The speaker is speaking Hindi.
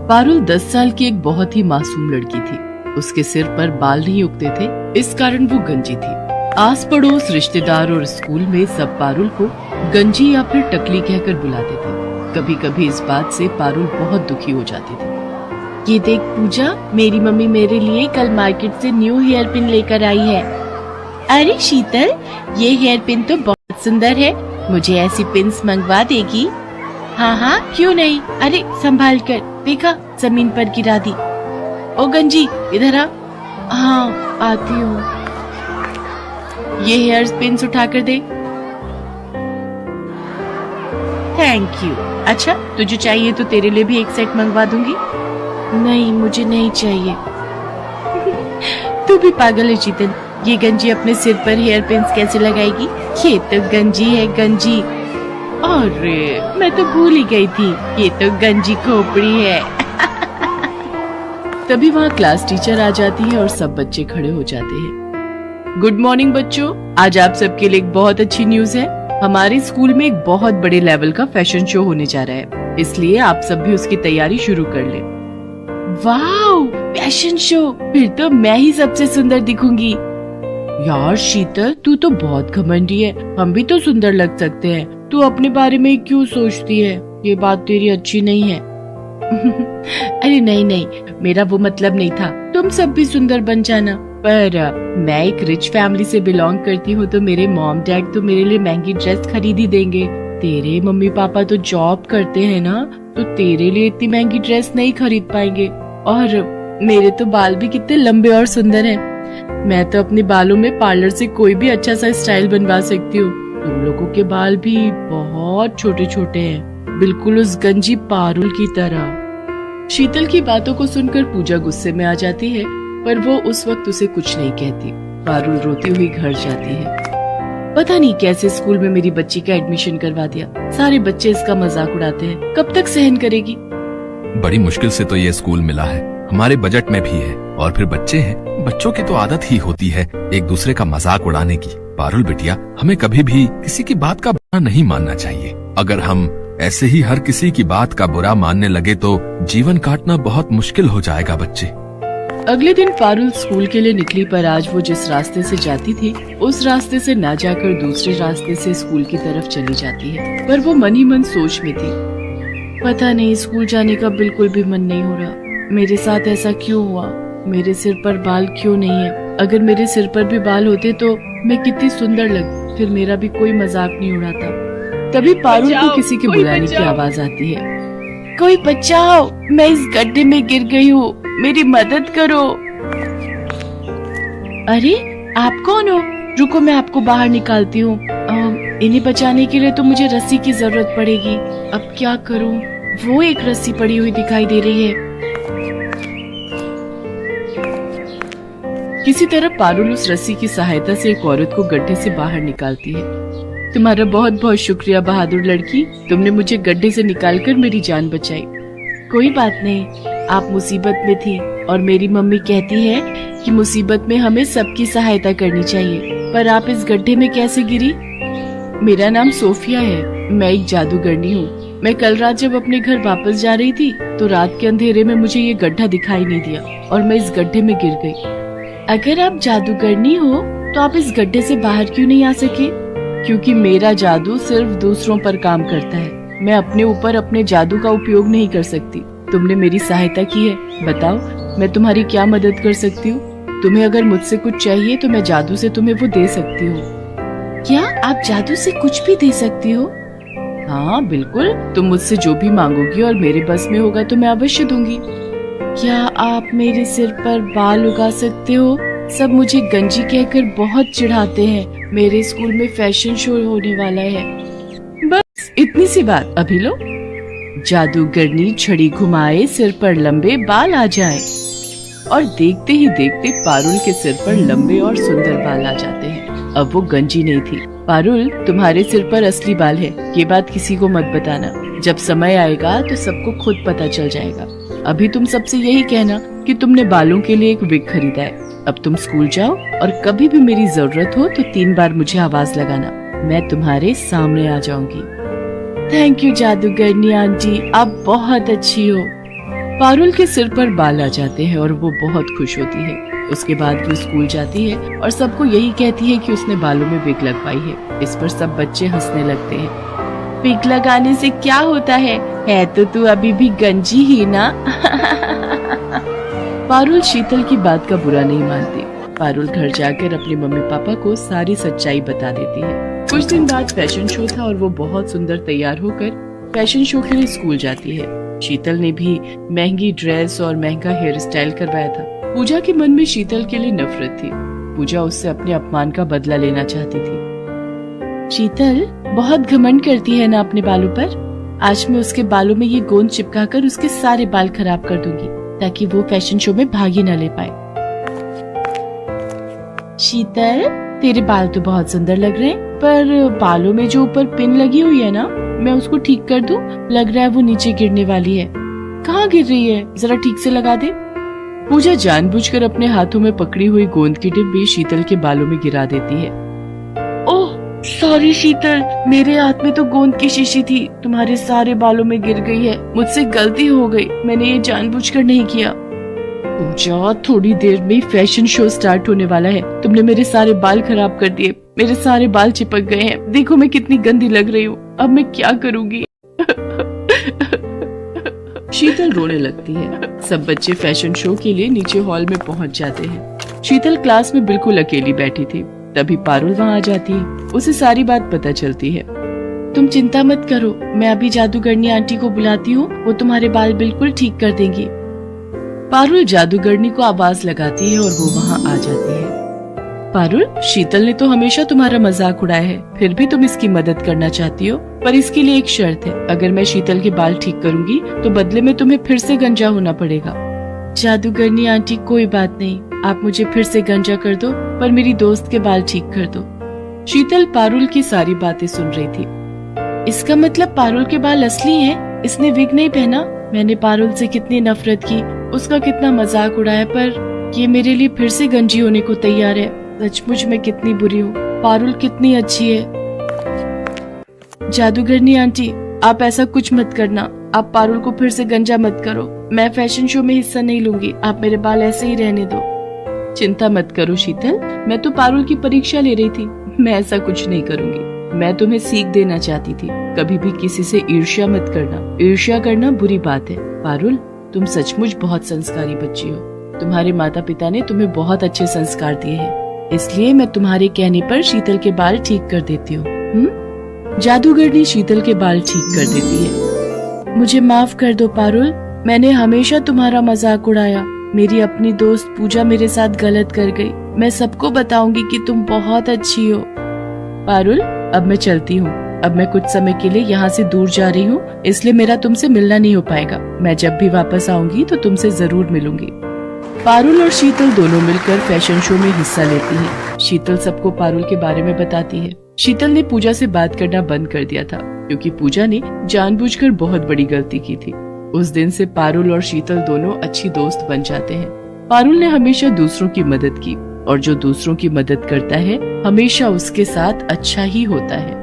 पारुल 10 साल की एक बहुत ही मासूम लड़की थी। उसके सिर पर बाल नहीं उगते थे, इस कारण वो गंजी थी। आस पड़ोस, रिश्तेदार और स्कूल में सब पारुल को गंजी या फिर टकली कहकर बुलाते थे। कभी कभी इस बात से पारुल बहुत दुखी हो जाती थी। ये देख पूजा, मेरी मम्मी मेरे लिए कल मार्केट से न्यू हेयर पिन लेकर आई है। अरे शीतल, ये हेयर पिन तो बहुत सुंदर है, मुझे ऐसी पिन्स मंगवा देगी? हाँ हाँ, क्यों नहीं। अरे संभाल कर, देखा जमीन पर गिरा दी। ओ गंजी, इधर आ। हाँ आती हूँ। ये हेयर पिन्स उठा कर दे। Thank you. अच्छा, तुझे चाहिए तो तेरे लिए भी एक सेट मंगवा दूंगी। नहीं, मुझे नहीं चाहिए। तू भी पागल है शीतल, ये गंजी अपने सिर पर हेयर पिन्स कैसे लगाएगी? ये तो गंजी है, गंजी। अरे मैं तो भूल ही गई थी, ये तो गंजी खोपड़ी है। तभी वहाँ क्लास टीचर आ जाती है और सब बच्चे खड़े हो जाते हैं। गुड मॉर्निंग बच्चों, आज आप सबके लिए एक बहुत अच्छी न्यूज है। हमारे स्कूल में एक बहुत बड़े लेवल का फैशन शो होने जा रहा है, इसलिए आप सब भी उसकी तैयारी शुरू कर लें। वाव, फैशन शो, फिर तो मैं ही सबसे सुंदर दिखूंगी। यार शीतल, तू तो बहुत घमंडी है, हम भी तो सुंदर लग सकते हैं। तू अपने बारे में क्यों सोचती है? ये बात तेरी अच्छी नहीं है। अरे नहीं नहीं, मेरा वो मतलब नहीं था, तुम सब भी सुंदर बन जाना। पर मैं एक रिच फैमिली से बिलोंग करती हूँ, तो मेरे मॉम डैड तो मेरे लिए महंगी ड्रेस खरीद ही देंगे। तेरे मम्मी पापा तो जॉब करते हैं ना, तो तेरे लिए इतनी महंगी ड्रेस नहीं खरीद पाएंगे। और मेरे तो बाल भी कितने लंबे और सुंदर हैं। मैं तो अपने बालों में पार्लर से कोई भी अच्छा सा स्टाइल बनवा सकती हूँ। तुम लोगों के बाल भी बहुत छोटे छोटे हैं, बिल्कुल उस गंजी पारुल की तरह। शीतल की बातों को सुनकर पूजा गुस्से में आ जाती है, पर वो उस वक्त उसे कुछ नहीं कहती। पारुल रोती हुई घर जाती है। पता नहीं कैसे स्कूल में मेरी बच्ची का एडमिशन करवा दिया, सारे बच्चे इसका मजाक उड़ाते हैं, कब तक सहन करेगी? बड़ी मुश्किल से तो ये स्कूल मिला है, हमारे बजट में भी है, और फिर बच्चे हैं, बच्चों की तो आदत ही होती है एक दूसरे का मजाक उड़ाने की। पारुल बिटिया, हमें कभी भी किसी की बात का बुरा नहीं मानना चाहिए। अगर हम ऐसे ही हर किसी की बात का बुरा मानने लगे तो जीवन काटना बहुत मुश्किल हो जाएगा बच्चे। अगले दिन पारुल स्कूल के लिए निकली, पर आज वो जिस रास्ते से जाती थी उस रास्ते से ना जाकर दूसरे रास्ते से स्कूल की तरफ चली जाती है। पर वो मन ही मन सोच में थी, पता नहीं स्कूल जाने का बिल्कुल भी मन नहीं हो रहा। मेरे साथ ऐसा क्यों हुआ? मेरे सिर पर बाल क्यों नहीं है? अगर मेरे सिर पर भी बाल होते तो मैं कितनी सुंदर लगती, फिर मेरा भी कोई मजाक नहीं उड़ाता। तभी पारुल को किसी के बुलाने की आवाज आती है। कोई बचाओ, मैं इस गड्ढे में गिर गई हूँ, मेरी मदद करो। अरे आप कौन हो? रुको, मैं आपको बाहर निकालती हूँ। इन्हें बचाने के लिए तो मुझे रस्सी की जरूरत पड़ेगी। अब क्या करूँ? वो एक रस्सी पड़ी हुई दिखाई दे रही है। किसी तरह पारुल उस रस्सी की सहायता से एक औरत को गड्ढे से बाहर निकालती है। तुम्हारा बहुत बहुत शुक्रिया बहादुर लड़की, तुमने मुझे गड्ढे से निकालकर मेरी जान बचाई। कोई बात नहीं, आप मुसीबत में थी और मेरी मम्मी कहती है कि मुसीबत में हमें सबकी सहायता करनी चाहिए। पर आप इस गड्ढे में कैसे गिरी? मेरा नाम सोफिया है, मैं एक जादूगरनी हूँ। मैं कल रात जब अपने घर वापस जा रही थी तो रात के अंधेरे में मुझे ये गड्ढा दिखाई नहीं दिया और मैं इस गड्ढे में गिर गई। अगर आप जादूगरनी हो तो आप इस गड्ढे से बाहर क्यों नहीं आ सके? क्योंकि मेरा जादू सिर्फ दूसरों पर काम करता है, मैं अपने ऊपर अपने जादू का उपयोग नहीं कर सकती। तुमने मेरी सहायता की है, बताओ मैं तुम्हारी क्या मदद कर सकती हूँ? तुम्हें अगर मुझसे कुछ चाहिए तो मैं जादू से तुम्हें वो दे सकती हूँ। क्या आप जादू से कुछ भी दे सकती हो? हाँ बिल्कुल, तुम मुझसे जो भी मांगोगी और मेरे बस में होगा तो मैं अवश्य दूंगी। क्या आप मेरे सिर पर बाल उगा सकते हो? सब मुझे गंजी कहकर बहुत चिढ़ाते हैं। मेरे स्कूल में फैशन शो होने वाला है। बस इतनी सी बात, अभी लो। जादूगरनी छड़ी घुमाए, सिर पर लंबे बाल आ जाए। और देखते ही देखते पारुल के सिर पर लंबे और सुंदर बाल आ जाते हैं। अब वो गंजी नहीं थी। पारुल, तुम्हारे सिर पर असली बाल है, ये बात किसी को मत बताना। जब समय आएगा तो सबको खुद पता चल जाएगा। अभी तुम सबसे यही कहना कि तुमने बालों के लिए एक विग खरीदा है। अब तुम स्कूल जाओ और कभी भी मेरी जरूरत हो तो 3 बार मुझे आवाज लगाना, मैं तुम्हारे सामने आ जाऊंगी। थैंक यू जादूगरनी आंटी, आप बहुत अच्छी हो। पारुल के सिर पर बाल आ जाते हैं और वो बहुत खुश होती है। उसके बाद वो स्कूल जाती है और सबको यही कहती है कि उसने बालों में विग लगवाई है। इस पर सब बच्चे हंसने लगते हैं। विग लगाने से क्या होता है तो तू अभी भी गंजी ही ना। पारुल शीतल की बात का बुरा नहीं मानती। पारुल घर जाकर अपने मम्मी पापा को सारी सच्चाई बता देती है। कुछ दिन बाद फैशन शो था और वो बहुत सुंदर तैयार होकर फैशन शो के लिए स्कूल जाती है। शीतल ने भी महंगी ड्रेस और महंगा हेयर स्टाइल करवाया था। पूजा के मन में शीतल के लिए नफरत थी। पूजा उससे अपने अपमान का बदला लेना चाहती थी। शीतल बहुत घमंड करती है ना अपने बालों पर। आज मैं उसके बालों में ये गोंद चिपकाकर उसके सारे बाल खराब कर दूंगी ताकि वो फैशन शो में भाग ही न ले पाए। शीतल, तेरे बाल तो बहुत सुंदर लग रहे हैं, पर बालों में जो ऊपर पिन लगी हुई है ना, मैं उसको ठीक कर दूं? लग रहा है वो नीचे गिरने वाली है। कहाँ गिर रही है? जरा ठीक से लगा दे। पूजा जानबूझकर अपने हाथों में पकड़ी हुई गोंद की डिब्बी शीतल के बालों में गिरा देती है। ओह सॉरी शीतल, मेरे हाथ में तो गोंद की शीशी थी, तुम्हारे सारे बालों में गिर गई है। मुझसे गलती हो गई, मैंने ये जानबूझकर नहीं किया। पूजा, थोड़ी देर में फैशन शो स्टार्ट होने वाला है। तुमने मेरे सारे बाल खराब कर दिए। मेरे सारे बाल चिपक गए हैं। देखो मैं कितनी गंदी लग रही हूँ। अब मैं क्या करूँगी? शीतल रोने लगती है। सब बच्चे फैशन शो के लिए नीचे हॉल में पहुँच जाते हैं। शीतल क्लास में बिल्कुल अकेली बैठी थी। तभी पारुल वहाँ आ जाती है। उसे सारी बात पता चलती है। तुम चिंता मत करो, मैं अभी जादूगरनी आंटी को बुलाती हूँ, वो तुम्हारे बाल बिल्कुल ठीक कर देंगी। पारुल जादूगरनी को आवाज लगाती है और वो वहाँ आ जाती है। पारुल, शीतल ने तो हमेशा तुम्हारा मजाक उड़ाया है, फिर भी तुम इसकी मदद करना चाहती हो, पर इसके लिए एक शर्त है। अगर मैं शीतल के बाल ठीक करूंगी तो बदले में तुम्हें फिर से गंजा होना पड़ेगा। जादूगरनी आंटी, कोई बात नहीं, आप मुझे फिर से गंजा कर दो, पर मेरी दोस्त के बाल ठीक कर दो। शीतल पारुल की सारी बातें सुन रही थी। इसका मतलब पारुल के बाल असली हैं? इसने विग नहीं पहना? मैंने पारुल से कितनी नफरत की, उसका कितना मजाक उड़ाया, पर ये मेरे लिए फिर से गंजी होने को तैयार है। सचमुच मैं कितनी बुरी हूँ। पारुल कितनी अच्छी है। जादूगरनी आंटी, आप ऐसा कुछ मत करना। आप पारुल को फिर से गंजा मत करो। मैं फैशन शो में हिस्सा नहीं लूंगी। आप मेरे बाल ऐसे ही रहने दो। चिंता मत करो शीतल, मैं तो पारुल की परीक्षा ले रही थी। मैं ऐसा कुछ नहीं करूंगी। मैं तुम्हें सीख देना चाहती थी। कभी भी किसी से ईर्ष्या मत करना। ईर्ष्या करना बुरी बात है। पारुल, तुम सचमुच बहुत संस्कारी बच्ची हो। तुम्हारे माता पिता ने तुम्हें बहुत अच्छे संस्कार दिए हैं, इसलिए मैं तुम्हारे कहने पर शीतल के बाल ठीक कर देती हूँ। जादूगरनी शीतल के बाल ठीक कर देती है। मुझे माफ कर दो पारुल, मैंने हमेशा तुम्हारा मजाक उड़ाया। मेरी अपनी दोस्त पूजा मेरे साथ गलत कर गई। मैं सबको बताऊंगी कि तुम बहुत अच्छी हो। पारुल, अब मैं चलती हूँ। अब मैं कुछ समय के लिए यहाँ से दूर जा रही हूँ, इसलिए मेरा तुमसे मिलना नहीं हो पाएगा। मैं जब भी वापस आऊंगी तो तुमसे जरूर मिलूंगी। पारुल और शीतल दोनों मिलकर फैशन शो में हिस्सा लेती हैं। शीतल सबको पारुल के बारे में बताती है। शीतल ने पूजा से बात करना बंद कर दिया था, क्योंकि पूजा ने जानबूझकर बहुत बड़ी गलती की थी। उस दिन से पारुल और शीतल दोनों अच्छी दोस्त बन जाते हैं। पारुल ने हमेशा दूसरों की मदद की, और जो दूसरों की मदद करता है हमेशा उसके साथ अच्छा ही होता है।